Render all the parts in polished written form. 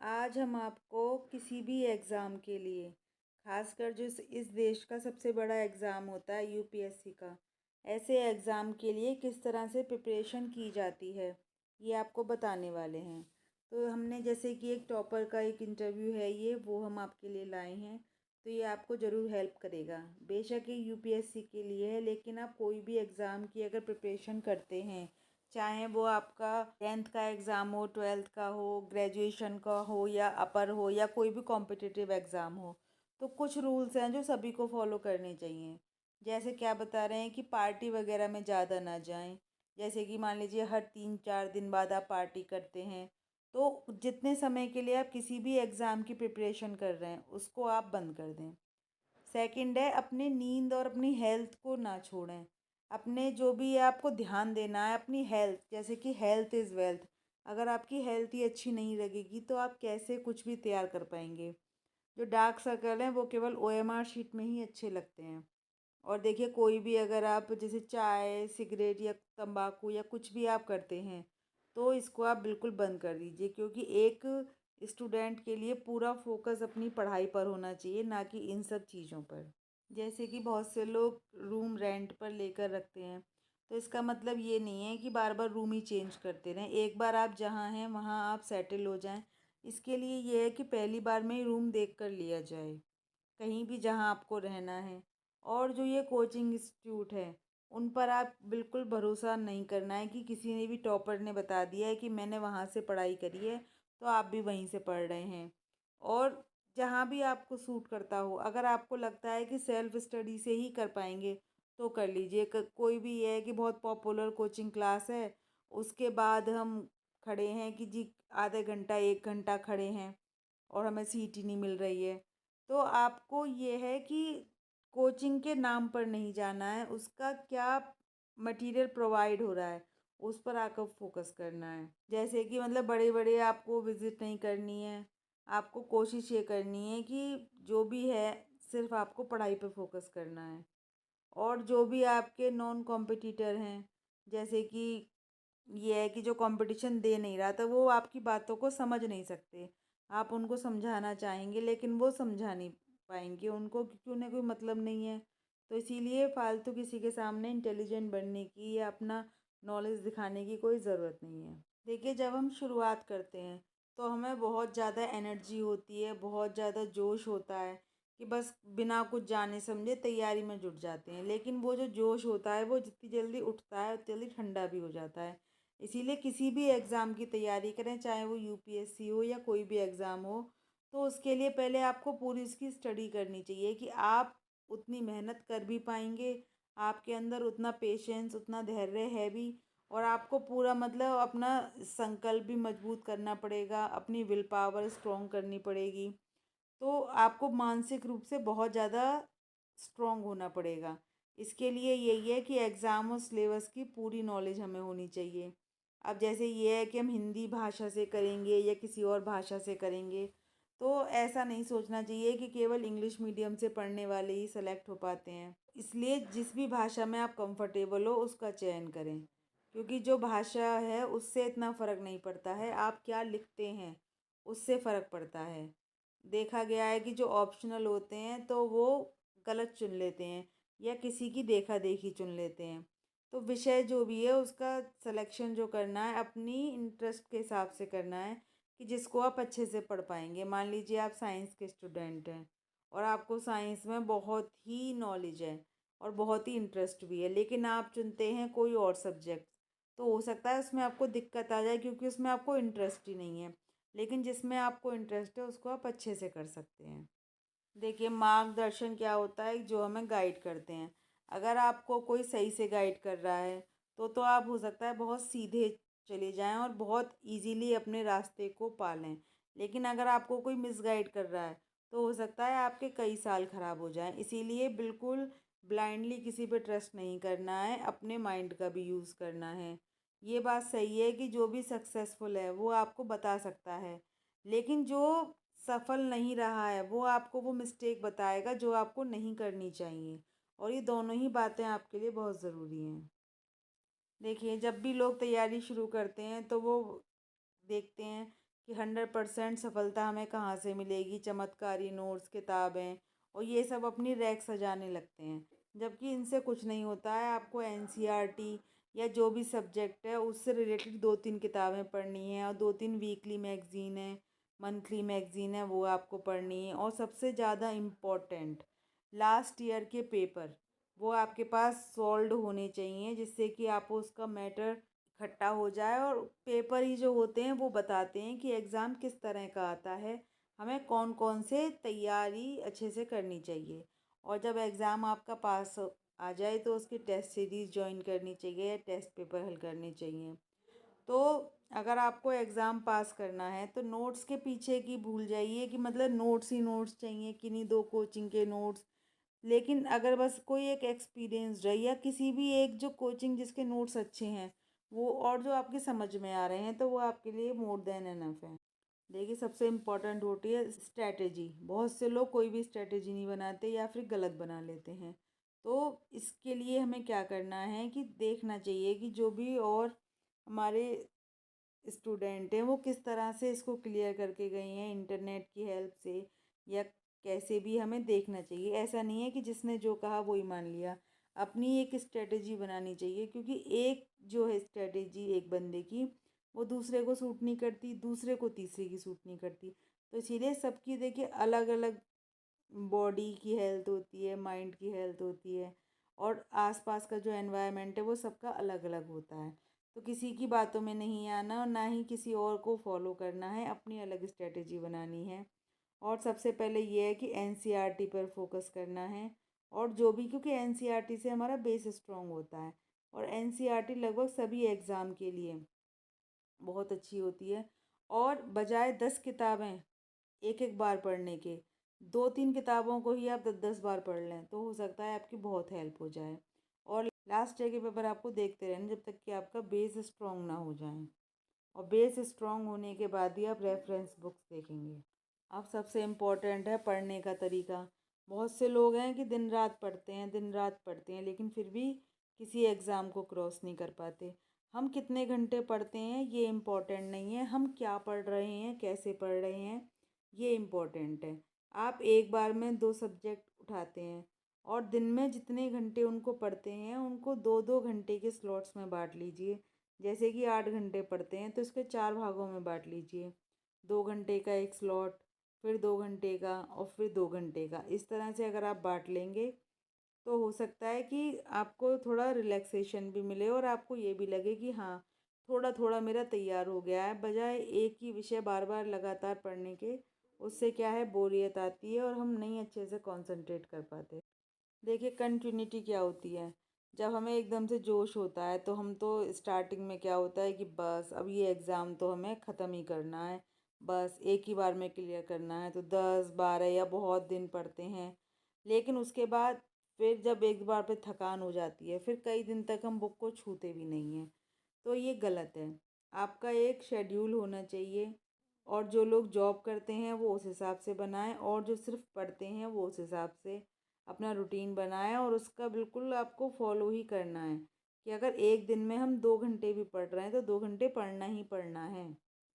आज हम आपको किसी भी एग्ज़ाम के लिए, खासकर जो इस देश का सबसे बड़ा एग्ज़ाम होता है यूपीएससी का, ऐसे एग्ज़ाम के लिए किस तरह से प्रिपरेशन की जाती है, ये आपको बताने वाले हैं। तो हमने जैसे कि एक टॉपर का एक इंटरव्यू है ये, वो हम आपके लिए लाए हैं। तो ये आपको ज़रूर हेल्प करेगा। बेशक ये यूपीएससी के लिए है, लेकिन आप कोई भी एग्ज़ाम की अगर प्रिपरेशन करते हैं, चाहे वो आपका 10th का एग्ज़ाम हो, 12th का हो, ग्रेजुएशन का हो या अपर हो या कोई भी कॉम्पिटिटिव एग्ज़ाम हो, तो कुछ रूल्स हैं जो सभी को फॉलो करने चाहिए। जैसे क्या बता रहे हैं कि पार्टी वगैरह में ज़्यादा ना जाएं। जैसे कि मान लीजिए हर 3-4 दिन बाद आप पार्टी करते हैं, तो जितने समय के लिए आप किसी भी एग्ज़ाम की प्रिपरेशन कर रहे हैं उसको आप बंद कर दें। सेकंड है, अपनी नींद और अपनी हेल्थ को ना छोड़ें। अपने जो भी है आपको ध्यान देना है अपनी हेल्थ, जैसे कि हेल्थ इज़ वेल्थ। अगर आपकी हेल्थ ही अच्छी नहीं लगेगी तो आप कैसे कुछ भी तैयार कर पाएंगे। जो डार्क सर्कल हैं वो केवल ओएमआर शीट में ही अच्छे लगते हैं। और देखिए, कोई भी अगर आप जैसे चाय, सिगरेट या तंबाकू या कुछ भी आप करते हैं, तो इसको आप बिल्कुल बंद कर दीजिए, क्योंकि एक स्टूडेंट के लिए पूरा फोकस अपनी पढ़ाई पर होना चाहिए, ना कि इन सब चीज़ों पर। जैसे कि बहुत से लोग रूम रेंट पर लेकर रखते हैं, तो इसका मतलब ये नहीं है कि बार बार रूम ही चेंज करते रहें। एक बार आप जहाँ हैं वहाँ आप सेटल हो जाएं। इसके लिए ये है कि पहली बार में ही रूम देख कर लिया जाए, कहीं भी जहाँ आपको रहना है। और जो ये कोचिंग इंस्टीट्यूट है, उन पर आप बिल्कुल भरोसा नहीं करना है कि किसी ने भी टॉपर ने बता दिया है कि मैंने वहाँ से पढ़ाई करी है तो आप भी वहीं से पढ़ रहे हैं। और जहाँ भी आपको सूट करता हो, अगर आपको लगता है कि सेल्फ स्टडी से ही कर पाएंगे तो कर लीजिए। कोई भी ये है कि बहुत पॉपुलर कोचिंग क्लास है, उसके बाद हम खड़े हैं कि जी आधे घंटा 1 घंटा खड़े हैं और हमें सीट ही नहीं मिल रही है। तो आपको ये है कि कोचिंग के नाम पर नहीं जाना है, उसका क्या मटेरियल प्रोवाइड हो रहा है उस पर आपको फोकस करना है। जैसे कि मतलब बड़े बड़े आपको विजिट नहीं करनी है। आपको कोशिश ये करनी है कि जो भी है सिर्फ आपको पढ़ाई पर फोकस करना है। और जो भी आपके नॉन कॉम्पिटिटर हैं, जैसे कि ये है कि जो कंपटीशन दे नहीं रहा था वो आपकी बातों को समझ नहीं सकते। आप उनको समझाना चाहेंगे लेकिन वो समझा नहीं पाएंगे उनको, क्योंकि उन्हें कोई मतलब नहीं है। तो इसीलिए फालतू किसी के सामने इंटेलिजेंट बनने की या अपना नॉलेज दिखाने की कोई ज़रूरत नहीं है। देखिए, जब हम शुरुआत करते हैं तो हमें बहुत ज़्यादा एनर्जी होती है, बहुत ज़्यादा जोश होता है कि बस बिना कुछ जाने समझे तैयारी में जुट जाते हैं। लेकिन वो जो जोश होता है वो जितनी जल्दी उठता है उतनी जल्दी ठंडा भी हो जाता है। इसीलिए किसी भी एग्ज़ाम की तैयारी करें, चाहे वो यूपीएससी हो या कोई भी एग्ज़ाम हो, तो उसके लिए पहले आपको पूरी उसकी स्टडी करनी चाहिए कि आप उतनी मेहनत कर भी पाएंगे, आपके अंदर उतना पेशेंस उतना धैर्य है भी। और आपको पूरा मतलब अपना संकल्प भी मजबूत करना पड़ेगा, अपनी विल पावर स्ट्रॉन्ग करनी पड़ेगी। तो आपको मानसिक रूप से बहुत ज़्यादा स्ट्रॉन्ग होना पड़ेगा। इसके लिए यही है कि एग्ज़ाम और सिलेबस की पूरी नॉलेज हमें होनी चाहिए। अब जैसे ये है कि हम हिंदी भाषा से करेंगे या किसी और भाषा से करेंगे, तो ऐसा नहीं सोचना चाहिए कि केवल इंग्लिश मीडियम से पढ़ने वाले ही सेलेक्ट हो पाते हैं। इसलिए जिस भी भाषा में आप कंफर्टेबल हो उसका चयन करें, क्योंकि जो भाषा है उससे इतना फ़र्क नहीं पड़ता है, आप क्या लिखते हैं उससे फ़र्क पड़ता है। देखा गया है कि जो ऑप्शनल होते हैं तो वो गलत चुन लेते हैं या किसी की देखा देखी चुन लेते हैं। तो विषय जो भी है उसका सिलेक्शन जो करना है अपनी इंटरेस्ट के हिसाब से करना है, कि जिसको आप अच्छे से पढ़ पाएंगे। मान लीजिए आप साइंस के स्टूडेंट हैं और आपको साइंस में बहुत ही नॉलेज है और बहुत ही इंटरेस्ट भी है, लेकिन आप चुनते हैं कोई और सब्जेक्ट, तो हो सकता है उसमें आपको दिक्कत आ जाए क्योंकि उसमें आपको इंटरेस्ट ही नहीं है। लेकिन जिसमें आपको इंटरेस्ट है उसको आप अच्छे से कर सकते हैं। देखिए, मार्गदर्शन क्या होता है, जो हमें गाइड करते हैं। अगर आपको कोई सही से गाइड कर रहा है तो आप हो सकता है बहुत सीधे चले जाएं और बहुत इजीली अपने रास्ते को पा लें। लेकिन अगर आपको कोई मिसगाइड कर रहा है तो हो सकता है आपके कई साल ख़राब हो जाएं। इसीलिए बिल्कुल ब्लाइंडली किसी पे ट्रस्ट नहीं करना है, अपने माइंड का भी यूज़ करना है। ये बात सही है कि जो भी सक्सेसफुल है वो आपको बता सकता है, लेकिन जो सफल नहीं रहा है वो आपको वो मिस्टेक बताएगा जो आपको नहीं करनी चाहिए। और ये दोनों ही बातें आपके लिए बहुत ज़रूरी हैं। देखिए, जब भी लोग तैयारी शुरू करते हैं तो वो देखते हैं कि 100% सफलता हमें कहाँ से मिलेगी, चमत्कारी नोट्स, किताबें और ये सब अपनी रैक सजाने लगते हैं। जबकि इनसे कुछ नहीं होता है। आपको एनसीईआरटी या जो भी सब्जेक्ट है उससे रिलेटेड 2-3 किताबें पढ़नी है और 2-3 वीकली मैगज़ीन है, मंथली मैगज़ीन है, वो आपको पढ़नी है। और सबसे ज़्यादा इम्पोर्टेंट लास्ट ईयर के पेपर, वो आपके पास सॉल्व्ड होने चाहिए, जिससे कि आप उसका मैटर इकट्ठा हो जाए। और पेपर ही जो होते हैं वो बताते हैं कि एग्ज़ाम किस तरह का आता है, हमें कौन कौन से तैयारी अच्छे से करनी चाहिए। और जब एग्ज़ाम आपका पास आ जाए तो उसकी टेस्ट सीरीज़ ज्वाइन करनी चाहिए या टेस्ट पेपर हल करने चाहिए। तो अगर आपको एग्ज़ाम पास करना है तो नोट्स के पीछे की भूल जाइए कि मतलब नोट्स ही नोट्स चाहिए, किन्हीं 2 कोचिंग के नोट्स। लेकिन अगर बस कोई एक एक्सपीरियंस्ड है या किसी भी एक जो कोचिंग जिसके नोट्स अच्छे हैं वो और जो आपके समझ में आ रहे हैं, तो वो आपके लिए मोर देन एनफ है। देखिए, सबसे इम्पोर्टेंट होती है स्ट्रैटेजी। बहुत से लोग कोई भी स्ट्रैटेजी नहीं बनाते या फिर गलत बना लेते हैं। तो इसके लिए हमें क्या करना है कि देखना चाहिए कि जो भी और हमारे स्टूडेंट हैं वो किस तरह से इसको क्लियर करके गए हैं, इंटरनेट की हेल्प से या कैसे भी हमें देखना चाहिए। ऐसा नहीं है कि जिसने जो कहा वो ही मान लिया। अपनी एक स्ट्रेटेजी बनानी चाहिए, क्योंकि एक जो है स्ट्रेटेजी एक बंदे की, वो दूसरे को सूट नहीं करती, दूसरे को तीसरे की सूट नहीं करती। तो इसीलिए सबकी देखिए अलग अलग बॉडी की हेल्थ होती है, माइंड की हेल्थ होती है और आसपास का जो एनवायरनमेंट है वो सबका अलग अलग होता है। तो किसी की बातों में नहीं आना और ना ही किसी और को फॉलो करना है, अपनी अलग स्ट्रेटेजी बनानी है। और सबसे पहले ये है कि एनसीईआरटी पर फोकस करना है। और जो भी, क्योंकि एनसीईआरटी से हमारा बेस स्ट्रॉन्ग होता है और एनसीईआरटी लगभग सभी एग्ज़ाम के लिए बहुत अच्छी होती है। और बजाय 10 किताबें एक एक बार पढ़ने के, 2-3 किताबों को ही आप 10-10 बार पढ़ लें तो हो सकता है आपकी बहुत हेल्प हो जाए। और लास्ट ईयर के पेपर आपको देखते रहना जब तक कि आपका बेस स्ट्रॉन्ग ना हो जाए। और बेस स्ट्रॉन्ग होने के बाद ही आप रेफरेंस बुक्स देखेंगे। अब सबसे इम्पोर्टेंट है पढ़ने का तरीका। बहुत से लोग हैं कि दिन रात पढ़ते हैं, दिन रात पढ़ते हैं, लेकिन फिर भी किसी एग्ज़ाम को क्रॉस नहीं कर पाते। हम कितने घंटे पढ़ते हैं ये इम्पोर्टेंट नहीं है, हम क्या पढ़ रहे हैं, कैसे पढ़ रहे हैं, ये इम्पोर्टेंट है। आप एक बार में 2 सब्जेक्ट उठाते हैं और दिन में जितने घंटे उनको पढ़ते हैं उनको 2-2 घंटे के स्लॉट्स में बाँट लीजिए। जैसे कि 8 घंटे पढ़ते हैं तो इसके 4 भागों में बाँट लीजिए। 2 घंटे का एक स्लॉट, फिर 2 घंटे का और फिर 2 घंटे का। इस तरह से अगर आप बाँट लेंगे तो हो सकता है कि आपको थोड़ा रिलैक्सेशन भी मिले और आपको ये भी लगे कि हाँ, थोड़ा थोड़ा मेरा तैयार हो गया है। बजाय एक ही विषय बार बार लगातार पढ़ने के, उससे क्या है बोरियत आती है और हम नहीं अच्छे से कंसंट्रेट कर पाते। देखिए, कंटिन्यूटी क्या होती है। जब हमें एकदम से जोश होता है तो हम तो स्टार्टिंग में क्या होता है कि बस अब ये एग्ज़ाम तो हमें ख़त्म ही करना है, बस एक ही बार में क्लियर करना है, तो 10-12 या बहुत दिन पढ़ते हैं। लेकिन उसके बाद फिर जब एक बार पे थकान हो जाती है फिर कई दिन तक हम बुक को छूते भी नहीं हैं। तो ये गलत है। आपका एक शेड्यूल होना चाहिए और जो लोग जॉब करते हैं वो उस हिसाब से बनाएं और जो सिर्फ पढ़ते हैं वो उस हिसाब से अपना रूटीन बनाएं। और उसका बिल्कुल आपको फॉलो ही करना है कि अगर एक दिन में हम 2 घंटे भी पढ़ रहे हैं तो 2 घंटे पढ़ना ही पढ़ना है।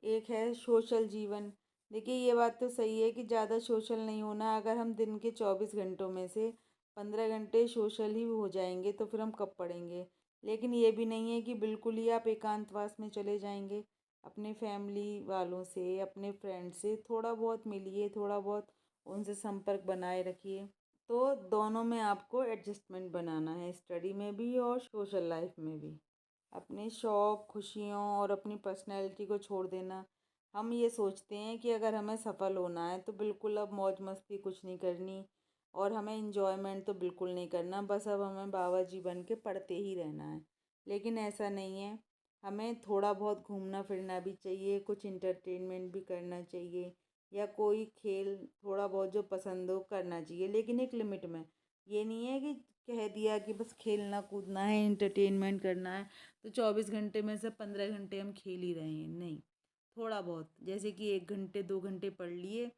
एक है सोशल जीवन। देखिए, ये बात तो सही है कि ज़्यादा सोशल नहीं होना। अगर हम दिन के 24 घंटों में से 15 घंटे सोशल ही हो जाएंगे तो फिर हम कब पढ़ेंगे। लेकिन ये भी नहीं है कि बिल्कुल ही आप एकांतवास में चले जाएंगे। अपने फैमिली वालों से, अपने फ्रेंड से थोड़ा बहुत मिलिए, थोड़ा बहुत उनसे संपर्क बनाए रखिए। तो दोनों में आपको एडजस्टमेंट बनाना है, स्टडी में भी और सोशल लाइफ में भी। अपने शौक़, खुशियों और अपनी पर्सनैलिटी को छोड़ देना। हम ये सोचते हैं कि अगर हमें सफल होना है तो बिल्कुल अब मौज मस्ती कुछ नहीं करनी और हमें इंजॉयमेंट तो बिल्कुल नहीं करना, बस अब हमें बाबा जी बन के पढ़ते ही रहना है। लेकिन ऐसा नहीं है। हमें थोड़ा बहुत घूमना फिरना भी चाहिए, कुछ इंटरटेनमेंट भी करना चाहिए या कोई खेल थोड़ा बहुत जो पसंद हो करना चाहिए, लेकिन एक लिमिट में। ये नहीं है कि कह दिया कि बस खेलना कूदना है, इंटरटेनमेंट करना है तो 24 घंटे में से 15 घंटे हम खेल ही रहे हैं, नहीं। थोड़ा बहुत जैसे कि 1 घंटे 2 घंटे पढ़ लिए,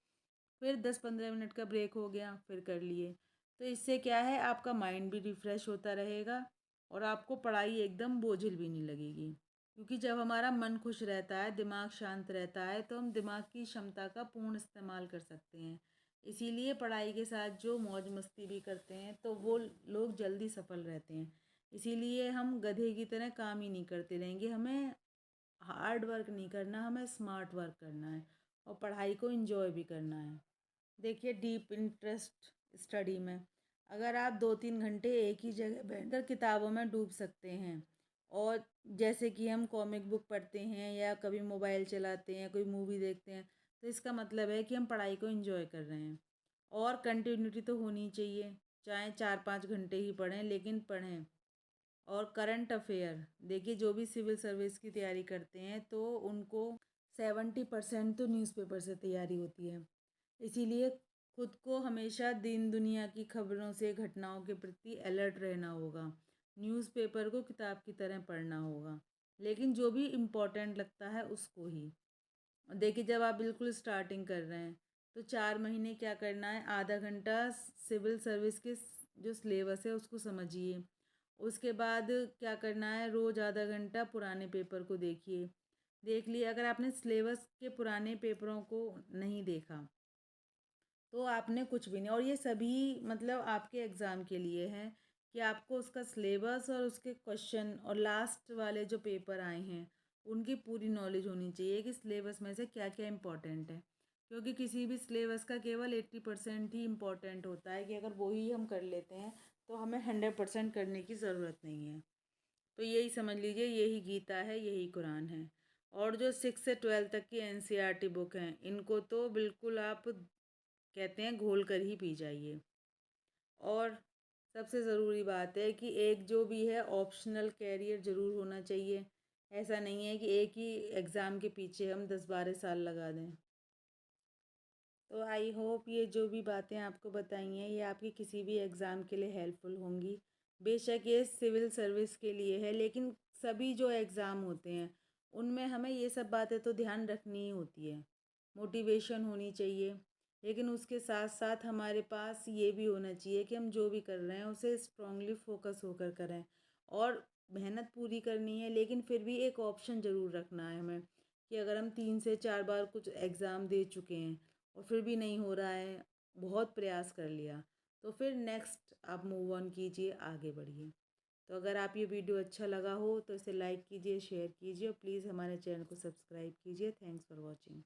फिर 10-15 मिनट का ब्रेक हो गया, फिर कर लिए। तो इससे क्या है, आपका माइंड भी रिफ़्रेश होता रहेगा और आपको पढ़ाई एकदम बोझिल भी नहीं लगेगी। क्योंकि जब हमारा मन खुश रहता है, दिमाग शांत रहता है, तो हम दिमाग की क्षमता का पूर्ण इस्तेमाल कर सकते हैं। इसीलिए पढ़ाई के साथ जो मौज मस्ती भी करते हैं तो वो लोग जल्दी सफल रहते हैं। इसीलिए हम गधे की तरह काम ही नहीं करते रहेंगे, हमें हार्ड वर्क नहीं करना, हमें स्मार्ट वर्क करना है और पढ़ाई को एंजॉय भी करना है। देखिए, डीप इंटरेस्ट स्टडी में अगर आप 2-3 घंटे एक ही जगह बैठकर किताबों में डूब सकते हैं, और जैसे कि हम कॉमिक बुक पढ़ते हैं या कभी मोबाइल चलाते हैं, कोई मूवी देखते हैं, तो इसका मतलब है कि हम पढ़ाई को एंजॉय कर रहे हैं। और कंटिन्यूटी तो होनी चाहिए, चाहे 4-5 घंटे ही पढ़ें, लेकिन पढ़ें। और करंट अफेयर देखिए, जो भी सिविल सर्विस की तैयारी करते हैं तो उनको 70% तो न्यूज़पेपर से तैयारी होती है। इसीलिए खुद को हमेशा दिन दुनिया की खबरों से, घटनाओं के प्रति अलर्ट रहना होगा। न्यूज़पेपर को किताब की तरह पढ़ना होगा, लेकिन जो भी इम्पोर्टेंट लगता है उसको ही। देखिए, जब आप बिल्कुल स्टार्टिंग कर रहे हैं तो 4 महीने क्या करना है, आधा घंटा सिविल सर्विस के जो सिलेबस है उसको समझिए। उसके बाद क्या करना है, रोज़ आधा घंटा पुराने पेपर को देखिए। देख लिए, अगर आपने सिलेबस के पुराने पेपरों को नहीं देखा तो आपने कुछ भी नहीं। और ये सभी मतलब आपके एग्ज़ाम के लिए है कि आपको उसका सिलेबस और उसके क्वेश्चन और लास्ट वाले जो पेपर आए हैं उनकी पूरी नॉलेज होनी चाहिए कि सिलेबस में से क्या क्या इम्पोर्टेंट है। क्योंकि किसी भी सिलेबस का केवल 80% ही इम्पोर्टेंट होता है, कि अगर वो ही हम कर लेते हैं तो हमें 100% करने की ज़रूरत नहीं है। तो यही समझ लीजिए, यही गीता है, यही कुरान है। और जो 6 से 12 तक की एनसीईआरटी बुक हैं, इनको तो बिल्कुल आप कहते हैं घोल कर ही पी जाइए। और सबसे ज़रूरी बात है कि एक जो भी है ऑप्शनल कैरियर ज़रूर होना चाहिए। ऐसा नहीं है कि एक ही एग्ज़ाम के पीछे हम 10-12 साल लगा दें। तो आई होप ये जो भी बातें आपको बताई हैं ये आपकी किसी भी एग्ज़ाम के लिए हेल्पफुल होंगी। बेशक ये सिविल सर्विस के लिए है, लेकिन सभी जो एग्ज़ाम होते हैं उनमें हमें ये सब बातें तो ध्यान रखनी ही होती है। मोटिवेशन होनी चाहिए, लेकिन उसके साथ साथ हमारे पास ये भी होना चाहिए कि हम जो भी कर रहे हैं उसे स्ट्रांगली फोकस होकर करें। और मेहनत पूरी करनी है, लेकिन फिर भी एक ऑप्शन ज़रूर रखना है हमें, कि अगर हम 3 से 4 बार कुछ एग्ज़ाम दे चुके हैं और फिर भी नहीं हो रहा है, बहुत प्रयास कर लिया, तो फिर नेक्स्ट आप मूव ऑन कीजिए, आगे बढ़िए। तो अगर आप ये वीडियो अच्छा लगा हो तो इसे लाइक कीजिए, शेयर कीजिए और प्लीज़ हमारे चैनल को सब्सक्राइब कीजिए। Thanks for watching.